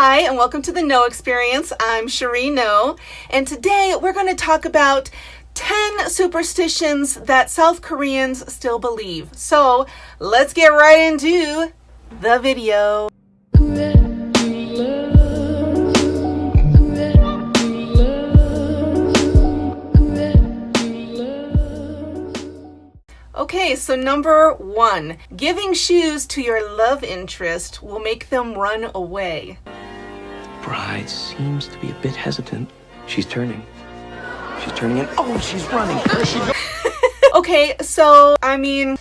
Hi, and welcome to the No Experience. I'm Cherie No, and today we're going to talk about 10 superstitions that South Koreans still believe. So let's get right into the video. Okay, so number 1, giving shoes to your love interest will make them run away. Bride seems to be a bit hesitant. She's turning. She's turning in. Oh, she's running. There she goes. Okay, so, my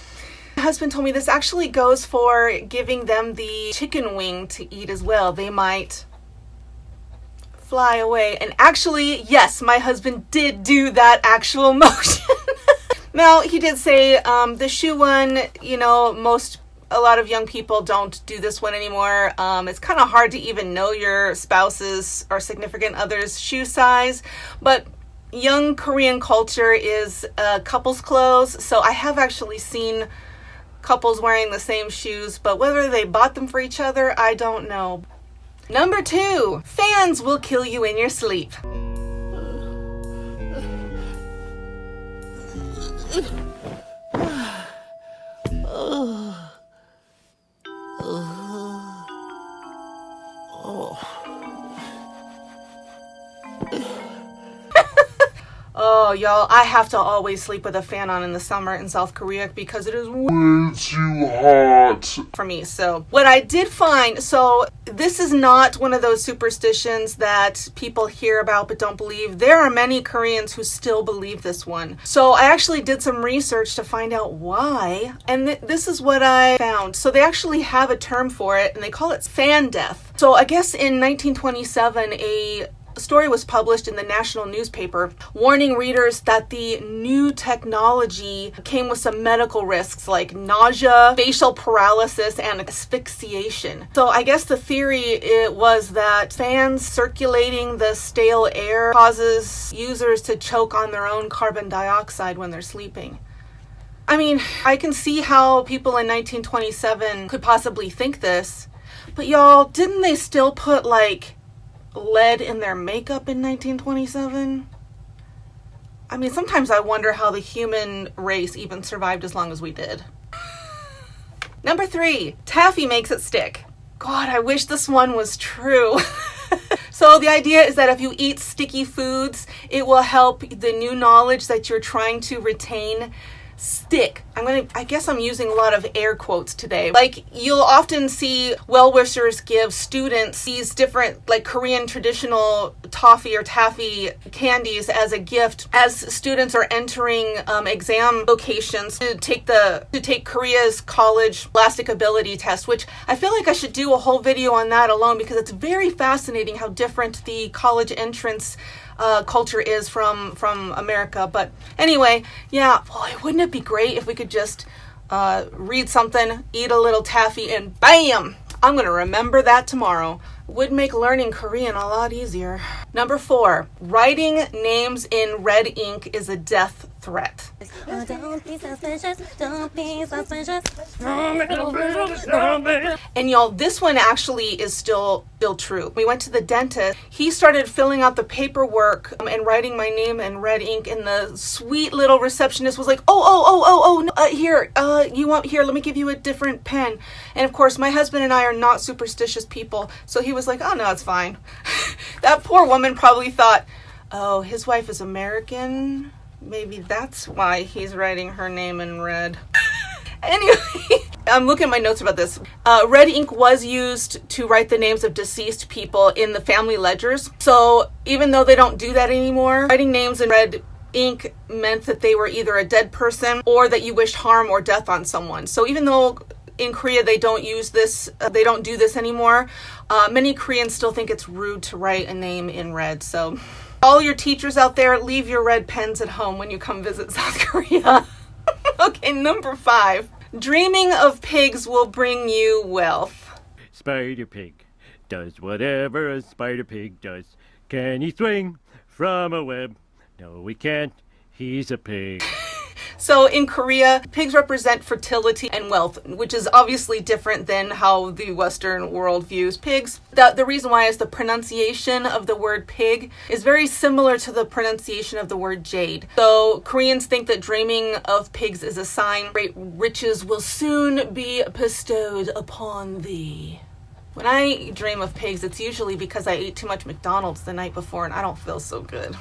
husband told me this actually goes for giving them the chicken wing to eat as well. They might fly away. And actually, yes, my husband did do that actual motion. Now, he did say the shoe one, a lot of young people don't do this one anymore. It's kind of hard to even know your spouse's or significant other's shoe size. But young Korean culture is couples clothes. So I have actually seen couples wearing the same shoes. But whether they bought them for each other, I don't know. Number 2, fans will kill you in your sleep. Oh, y'all, I have to always sleep with a fan on in the summer in South Korea because it is way too hot for me. So what I did find, so this is not one of those superstitions that people hear about but don't believe. There are many Koreans who still believe this one. So I actually did some research to find out why, and this is what I found. So they actually have a term for it, and they call it fan death. So I guess in 1927, a story was published in the national newspaper warning readers that the new technology came with some medical risks like nausea, facial paralysis, and asphyxiation. So I guess the theory was that fans circulating the stale air causes users to choke on their own carbon dioxide when they're sleeping. I can see how people in 1927 could possibly think this, but y'all, didn't they still put lead in their makeup in 1927? Sometimes I wonder how the human race even survived as long as we did. Number 3, Taffy makes it stick. God, I wish this one was true. So the idea is that if you eat sticky foods, it will help the new knowledge that you're trying to retain stick. I guess I'm using a lot of air quotes today. You'll often see well-wishers give students these different Korean traditional toffee or taffy candies as a gift as students are entering exam locations to take Korea's college elastic ability test, which I feel like I should do a whole video on that alone because it's very fascinating how different the college entrance culture is from America. But anyway, yeah, boy, wouldn't it be great if we could just read something, eat a little taffy, and bam, I'm gonna remember that tomorrow. Would make learning Korean a lot easier. Number 4, writing names in red ink is a death threat. Don't be suspicious, don't be suspicious. And y'all, this one actually is still true. We went to the dentist. He started filling out the paperwork and writing my name in red ink, and the sweet little receptionist was like, oh, no, here, let me give you a different pen. And of course, my husband and I are not superstitious people, so he was like, oh, no, it's fine. That poor woman probably thought, oh, his wife is American. Maybe that's why he's writing her name in red. Anyway, I'm looking at my notes about this. Red ink was used to write the names of deceased people in the family ledgers. So even though they don't do that anymore, writing names in red ink meant that they were either a dead person or that you wished harm or death on someone. So even though in Korea they don't use this, they don't do this anymore, many Koreans still think it's rude to write a name in red. So all your teachers out there, leave your red pens at home when you come visit South Korea. Okay, number 5. Dreaming of pigs will bring you wealth. Spider pig does whatever a spider pig does. Can he swing from a web? No, he can't. He's a pig. So in Korea, pigs represent fertility and wealth, which is obviously different than how the Western world views pigs. The reason why is the pronunciation of the word pig is very similar to the pronunciation of the word jade. So Koreans think that dreaming of pigs is a sign great riches will soon be bestowed upon thee. When I dream of pigs, it's usually because I ate too much McDonald's the night before and I don't feel so good.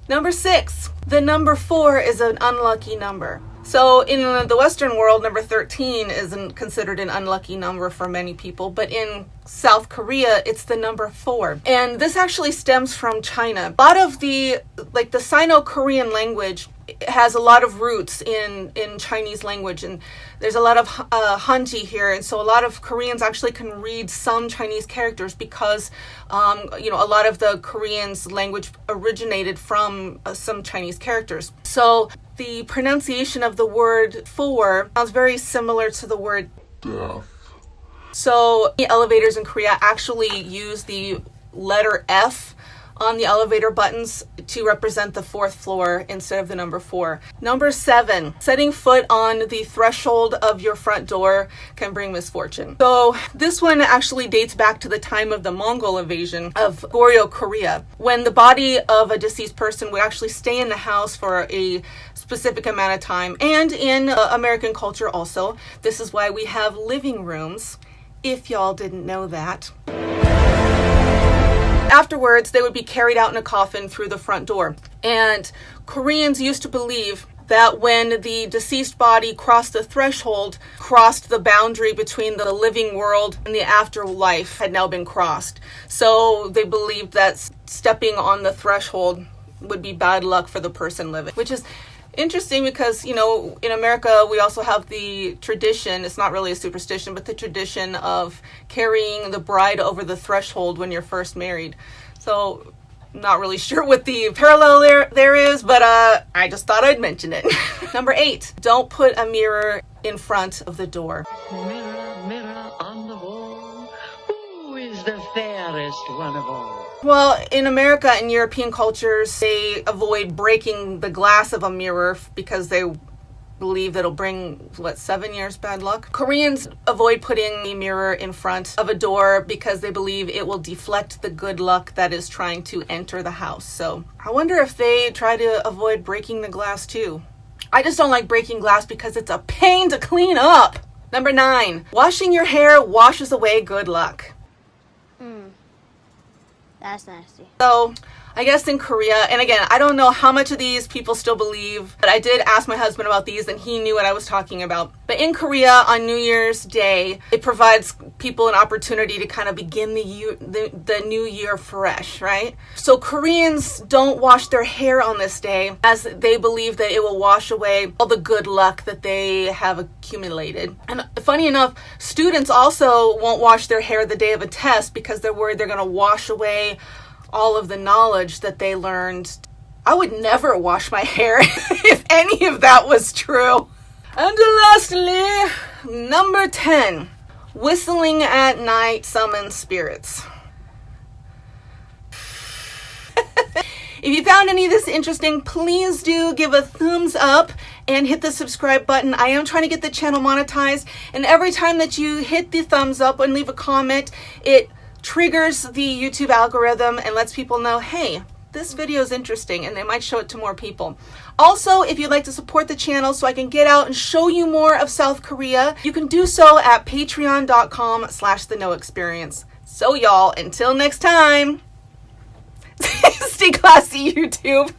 Number 6, the number 4 is an unlucky number. So in the Western world, number 13 isn't considered an unlucky number for many people, but in South Korea, it's the number 4. And this actually stems from China. A lot of the Sino-Korean language has a lot of roots in Chinese language, and there's a lot of Hanji here, and so a lot of Koreans actually can read some Chinese characters because a lot of the Koreans language originated from some Chinese characters. So the pronunciation of the word for sounds very similar to the word death. So elevators in Korea actually use the letter F on the elevator buttons to represent the 4th floor instead of the number 4. Number 7, setting foot on the threshold of your front door can bring misfortune. So this one actually dates back to the time of the Mongol invasion of Goryeo, Korea, when the body of a deceased person would actually stay in the house for a specific amount of time. And in American culture also, this is why we have living rooms, if y'all didn't know that. Afterwards, they would be carried out in a coffin through the front door. And Koreans used to believe that when the deceased body crossed the threshold, crossed the boundary between the living world and the afterlife had now been crossed. So they believed that stepping on the threshold would be bad luck for the person living, which is interesting because, in America, we also have the tradition, it's not really a superstition, but the tradition of carrying the bride over the threshold when you're first married. So, not really sure what the parallel there is, but I just thought I'd mention it. Number 8, don't put a mirror in front of the door. Mirror, mirror on the wall, who is the fairest one of all? Well, in America and European cultures, they avoid breaking the glass of a mirror because they believe that it'll bring, 7 years bad luck? Koreans avoid putting a mirror in front of a door because they believe it will deflect the good luck that is trying to enter the house. So I wonder if they try to avoid breaking the glass too. I just don't like breaking glass because it's a pain to clean up. Number 9, washing your hair washes away good luck. That's nasty. So, I guess in Korea, and again, I don't know how much of these people still believe, but I did ask my husband about these and he knew what I was talking about. But in Korea, on New Year's Day, it provides people an opportunity to kind of begin the new year fresh, right? So Koreans don't wash their hair on this day as they believe that it will wash away all the good luck that they have accumulated. And funny enough, students also won't wash their hair the day of a test because they're worried they're going to wash away all of the knowledge that they learned. I would never wash my hair if any of that was true. And lastly, number 10, whistling at night summons spirits. If you found any of this interesting, please do give a thumbs up and hit the subscribe button. I am trying to get the channel monetized, and every time that you hit the thumbs up and leave a comment, it triggers the YouTube algorithm and lets people know, hey, this video is interesting, and they might show it to more people. Also, if you'd like to support the channel so I can get out and show you more of South Korea, you can do so at patreon.com/theknowexperience. So y'all, until next time, stay classy, YouTube.